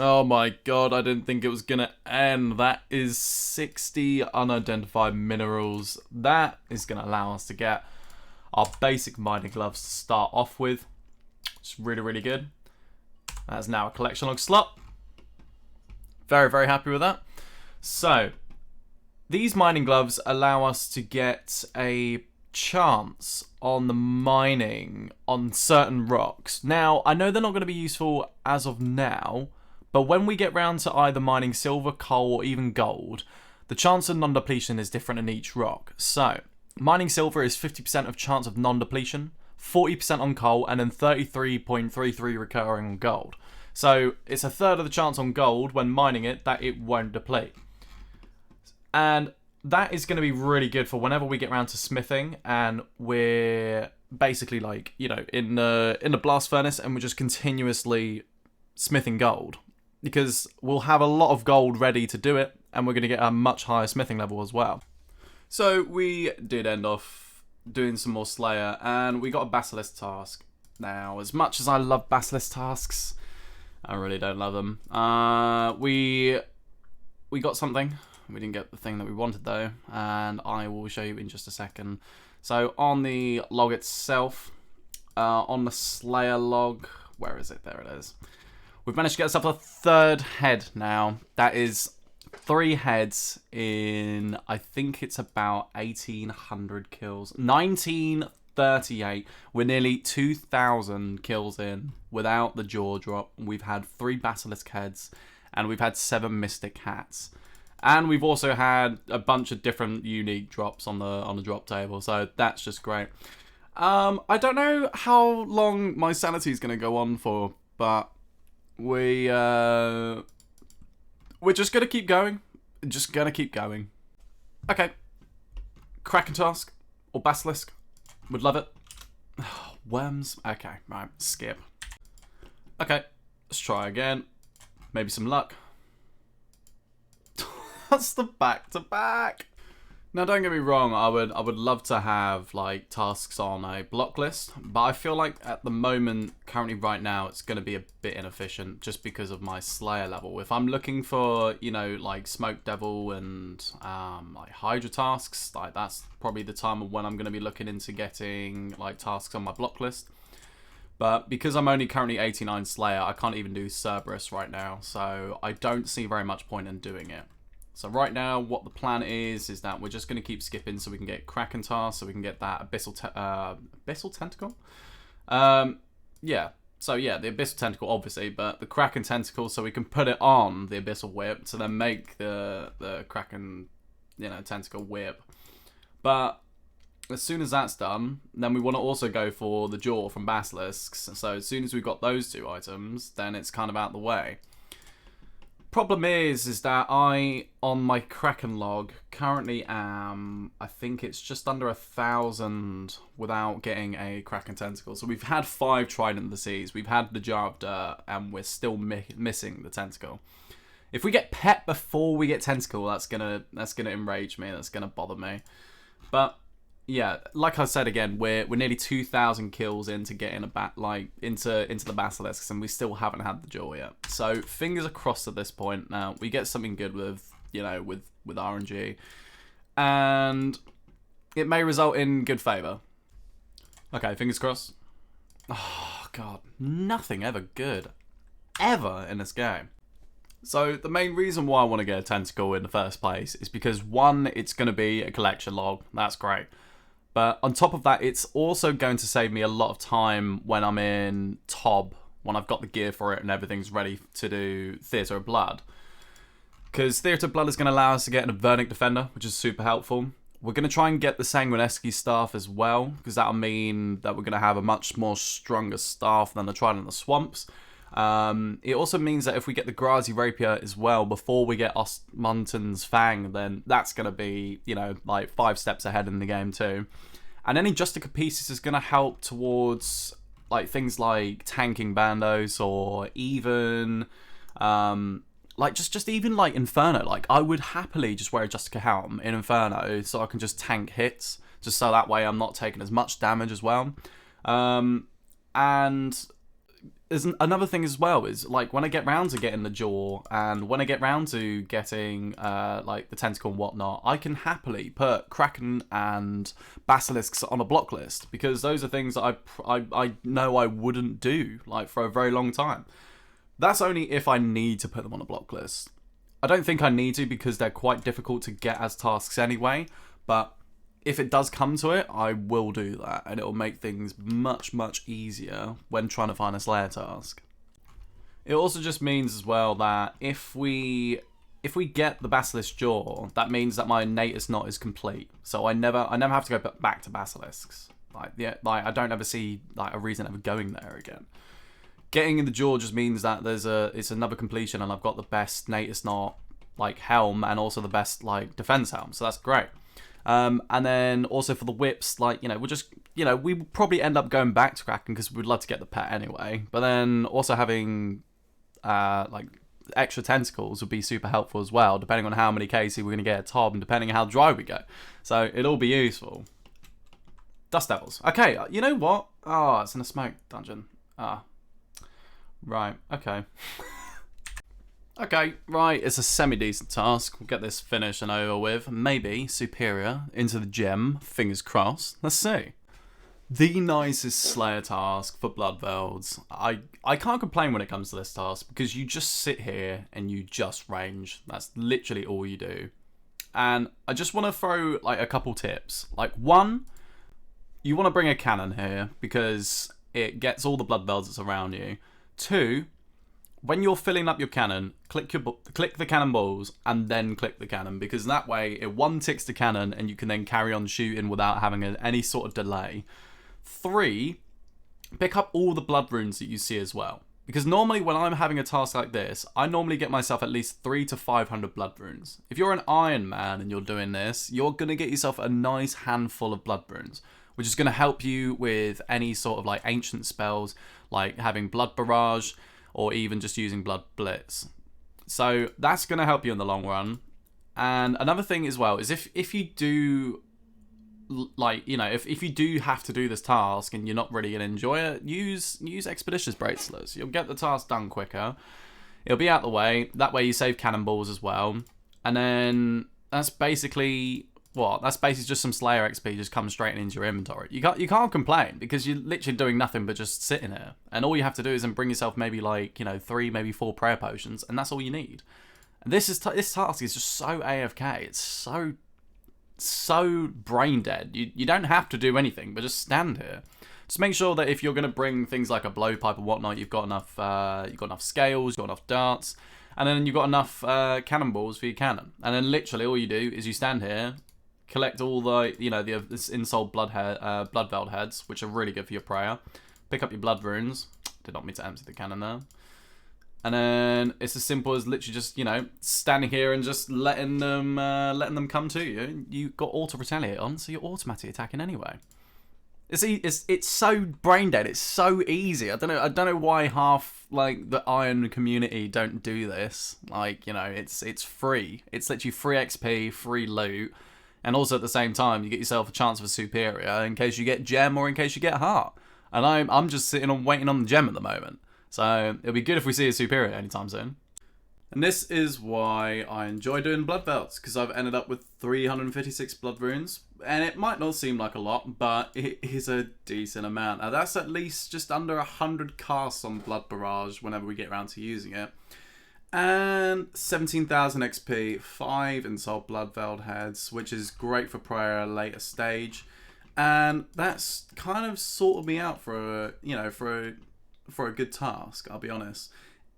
Oh my god, I didn't think it was gonna end. That is 60 unidentified minerals. That is gonna allow us to get our basic mining gloves to start off with. It's really, really good. That's now a collection log slot. Very, very happy with that. So, these mining gloves allow us to get a chance on the mining on certain rocks. Now, I know they're not going to be useful as of now, but when we get round to either mining silver, coal, or even gold, the chance of non-depletion is different in each rock. So, mining silver is 50% of chance of non-depletion, 40% on coal, and then 33.33 recurring on gold. So, it's a third of the chance on gold when mining it that it won't deplete. And that is going to be really good for whenever we get around to smithing and we're basically like, you know, in the blast furnace and we're just continuously smithing gold. Because we'll have a lot of gold ready to do it, and we're going to get a much higher smithing level as well. So we did end off doing some more Slayer, and we got a Basilisk task. Now, as much as I love Basilisk tasks, I really don't love them. We got something. We didn't get the thing that we wanted though, and I will show you in just a second. So on the log itself, on the Slayer log, where is it? There it is. We've managed to get ourselves a third head now. That is 3 heads in, I think it's about 1,800 kills. 1938. We're nearly 2,000 kills in without the jaw drop. We've had 3 Basilisk heads, and we've had 7 Mystic hats. And we've also had a bunch of different unique drops on the drop table, so that's just great. I don't know how long my sanity is going to go on for, but we're just going to keep going. Just going to keep going. Okay. Kraken task or Basilisk. Would love it. Worms. Okay, right. Skip. Okay. Let's try again. Maybe some luck. That's the back-to-back. Now, don't get me wrong, I would love to have like tasks on a block list, but I feel like at the moment, currently right now, it's going to be a bit inefficient just because of my Slayer level. If I'm looking for, you know, like Smoke Devil and like Hydra tasks, like that's probably the time of when I'm going to be looking into getting like tasks on my block list. But because I'm only currently 89 Slayer, I can't even do Cerberus right now, so I don't see very much point in doing it. So right now, what the plan is that we're just going to keep skipping so we can get Kraken Tar, so we can get that Abyssal Tentacle? Yeah. So yeah, the Abyssal Tentacle, obviously, but the Kraken Tentacle, so we can put it on the Abyssal Whip to then make the Kraken, you know, Tentacle Whip. But as soon as that's done, then we want to also go for the Jaw from Basilisks. So as soon as we've got those 2 items, then it's kind of out the way. Problem is that I, on my Kraken log, currently am, I think it's just under 1,000 without getting a Kraken Tentacle. So we've had 5 Trident of the Seas, we've had the Jar of Dirt, and we're still missing the Tentacle. If we get Pet before we get Tentacle, that's gonna enrage me, that's gonna bother me. But yeah, like I said again, we're nearly 2,000 kills into getting into the Basilisks, and we still haven't had the Jaw yet. So fingers are crossed at this point. Now we get something good with, you know, with RNG, and it may result in good favor. Okay, fingers crossed. Oh god, nothing ever good ever in this game. So the main reason why I want to get a Tentacle in the first place is because 1, it's going to be a collection log. That's great. But on top of that, it's also going to save me a lot of time when I'm in TOB, when I've got the gear for it and everything's ready to do Theatre of Blood. Because Theatre of Blood is going to allow us to get a Vernic Defender, which is super helpful. We're going to try and get the Sanguinesque staff as well, because that'll mean that we're going to have a much more stronger staff than the Trident of the Swamps. It also means that if we get the Grazi Rapier as well before we get Osmunton's Fang, then that's going to be, you know, like 5 steps ahead in the game too. And any Justica pieces is going to help towards like things like tanking Bandos, or even like just even like Inferno. Like I would happily just wear a Justica helm in Inferno so I can just tank hits, just so that way I'm not taking as much damage as well. And there's another thing as well is like when I get round to getting the jaw and when I get round to getting like the tentacle and whatnot, I can happily put Kraken and basilisks on a block list because those are things that I know I wouldn't do like for a very long time. That's only if I need to put them on a block list. I don't think I need to because they're quite difficult to get as tasks anyway, but if it does come to it, I will do that, and it will make things much, much easier when trying to find a Slayer task. It also just means as well that if we get the Basilisk Jaw, that means that my Natus Knot is complete. So I never have to go back to Basilisks. Like I don't ever see like a reason ever going there again. Getting in the Jaw just means that it's another completion, and I've got the best Natus Knot like helm and also the best like defense helm. So that's great. And then also for the whips, like, we probably end up going back to Kraken because we'd love to get the pet anyway. But then also having, like, extra tentacles would be super helpful as well, depending on how many KC we're going to get at top and depending on how dry we go. So it'll be useful. Dust Devils. Okay, you know what? Oh, it's in a smoke dungeon. Ah. Right, okay. Okay, right, it's a semi-decent task. We'll get this finished and over with. Maybe superior into the gem. Fingers crossed. Let's see. The nicest Slayer task for Bloodvelds. I can't complain when it comes to this task because you just sit here and you just range. That's literally all you do. And I just want to throw like a couple tips. Like one, you want to bring a cannon here because it gets all the Bloodvelds that's around you. Two, when you're filling up your cannon, click the cannonballs and then click the cannon because that way it one ticks the cannon and you can then carry on shooting without having any sort of delay. 3, pick up all the blood runes that you see as well. Because normally when I'm having a task like this, I normally get myself at least 300 to 500 blood runes. If you're an Iron Man and you're doing this, you're going to get yourself a nice handful of blood runes, which is going to help you with any sort of like ancient spells, like having blood barrage, or even just using blood blitz. So that's going to help you in the long run. And another thing as well is if you do, like, if you do have to do this task and you're not really going to enjoy it, use Expeditious Bracelets. You'll get the task done quicker. It'll be out the way. That way you save cannonballs as well. And then that's basically what? That's basically just some Slayer XP just comes straight into your inventory. You can't complain because you're literally doing nothing but just sitting here. And all you have to do is then bring yourself maybe like, 3, maybe 4 prayer potions, and that's all you need. And this task is just so AFK. It's so brain dead. You don't have to do anything, but just stand here. Just make sure that if you're going to bring things like a blowpipe or whatnot, you've got enough scales, you've got enough darts, and then you've got enough cannonballs for your cannon. And then literally all you do is you stand here, collect all the, the Insold Bloodveld heads, which are really good for your prayer. Pick up your blood runes. Did not mean to empty the cannon there. And then it's as simple as literally just, standing here and just letting them come to you. You've got auto retaliate on, so you're automatically attacking anyway. It's so brain dead. It's so easy. I don't know why half like the Iron community don't do this. Like, it's free. It's literally free XP, free loot. And also at the same time, you get yourself a chance of a superior in case you get gem or in case you get heart. And I'm just sitting on waiting on the gem at the moment. So it'll be good if we see a superior anytime soon. And this is why I enjoy doing Bloodvelds, because I've ended up with 356 blood runes. And it might not seem like a lot, but it is a decent amount. Now that's at least just under 100 casts on Blood Barrage whenever we get around to using it. And 17,000 XP, 5 Insult Bloodveld heads, which is great for prayer at a later stage. And that's kind of sorted me out for a good task, I'll be honest.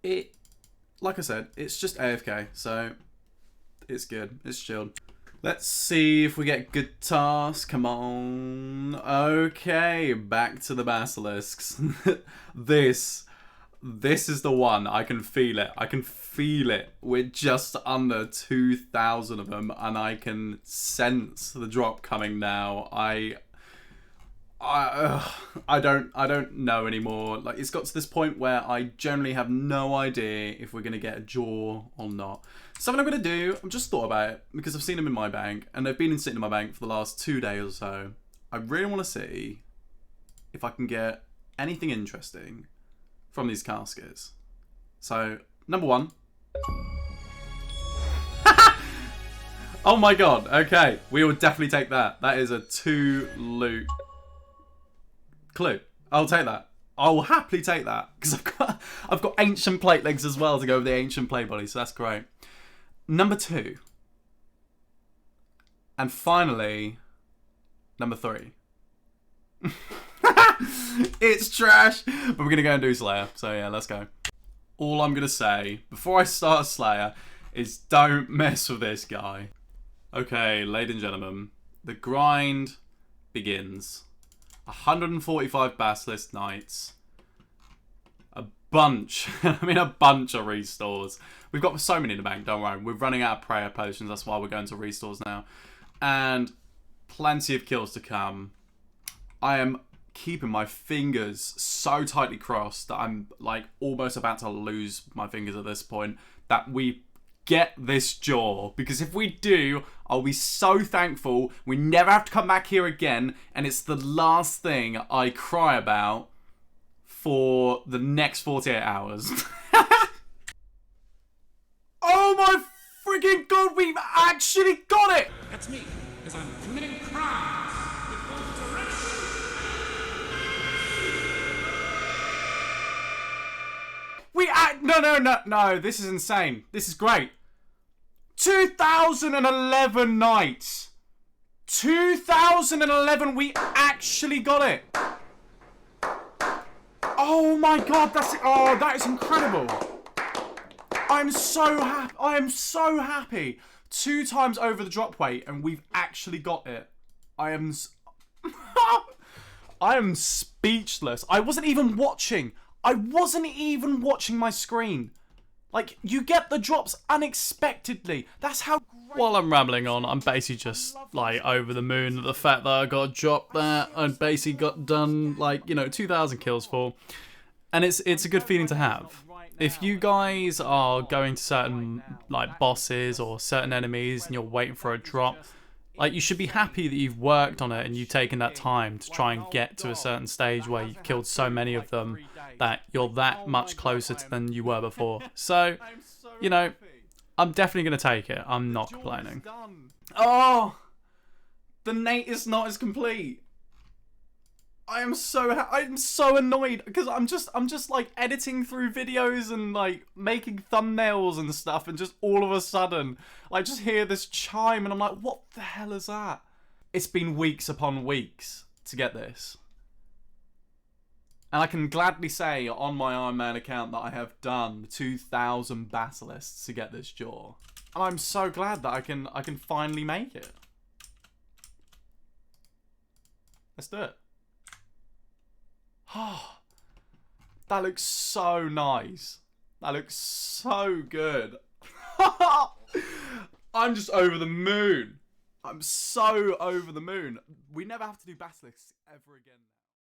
Like I said, it's just AFK, so it's good. It's chilled. Let's see if we get good tasks. Come on. Okay, back to the basilisks. This is the one. I can feel it. I can feel it. We're just under 2,000 of them, and I can sense the drop coming now. I don't know anymore. Like, it's got to this point where I generally have no idea if we're gonna get a jaw or not. Something I'm gonna do. I've just thought about it because I've seen them in my bank, and they've been sitting in my bank for the last 2 days or so. I really want to see if I can get anything interesting from these caskets. So, number 1. Oh my god, okay. We will definitely take that. That is a 2 loot clue. I'll take that. I will happily take that. Because I've got ancient plate legs as well to go with the ancient plate body, so that's great. Number 2. And finally, number 3. It's trash, but we're going to go and do Slayer. So yeah, let's go. All I'm going to say, before I start Slayer, is don't mess with this guy. Okay, ladies and gentlemen, the grind begins. 145 Basilisk Knights. A bunch of restores. We've got so many in the bank, don't worry. We're running out of prayer potions, that's why we're going to restores now. And plenty of kills to come. I am keeping my fingers so tightly crossed that I'm like almost about to lose my fingers at this point, that we get this jaw, because if we do, I'll be so thankful. We never have to come back here again, and it's the last thing I cry about for the next 48 hours. Oh my freaking god, we've actually got it! That's me, because I'm committing crimes with both direction. No, this is insane. This is great. 2011 nights. 2011, we actually got it. Oh my god, that is incredible. I am so happy. 2 times over the drop weight, and we've actually got it. I am speechless. I wasn't even watching my screen. Like, you get the drops unexpectedly. That's how great. While I'm rambling on, I'm basically just, like, over the moon at the fact that I got a drop that I basically got done, like, 2,000 kills for. And it's a good feeling to have. If you guys are going to certain, like, bosses or certain enemies and you're waiting for a drop, like, you should be happy that you've worked on it and you've taken that time to try and get to a certain stage where you've killed so many of them that you're that much closer than you were before. So, I'm definitely going to take it. I'm not complaining. Oh, the Nate is not as complete. I'm so annoyed because I'm just like editing through videos and like making thumbnails and stuff, and just all of a sudden I just hear this chime and I'm like, what the hell is that? It's been weeks upon weeks to get this. And I can gladly say on my Ironman account that I have done 2,000 basilisks to get this jaw. And I'm so glad that I can finally make it. Let's do it. Oh, that looks so nice. That looks so good. I'm just over the moon. I'm so over the moon. We never have to do basilisks ever again.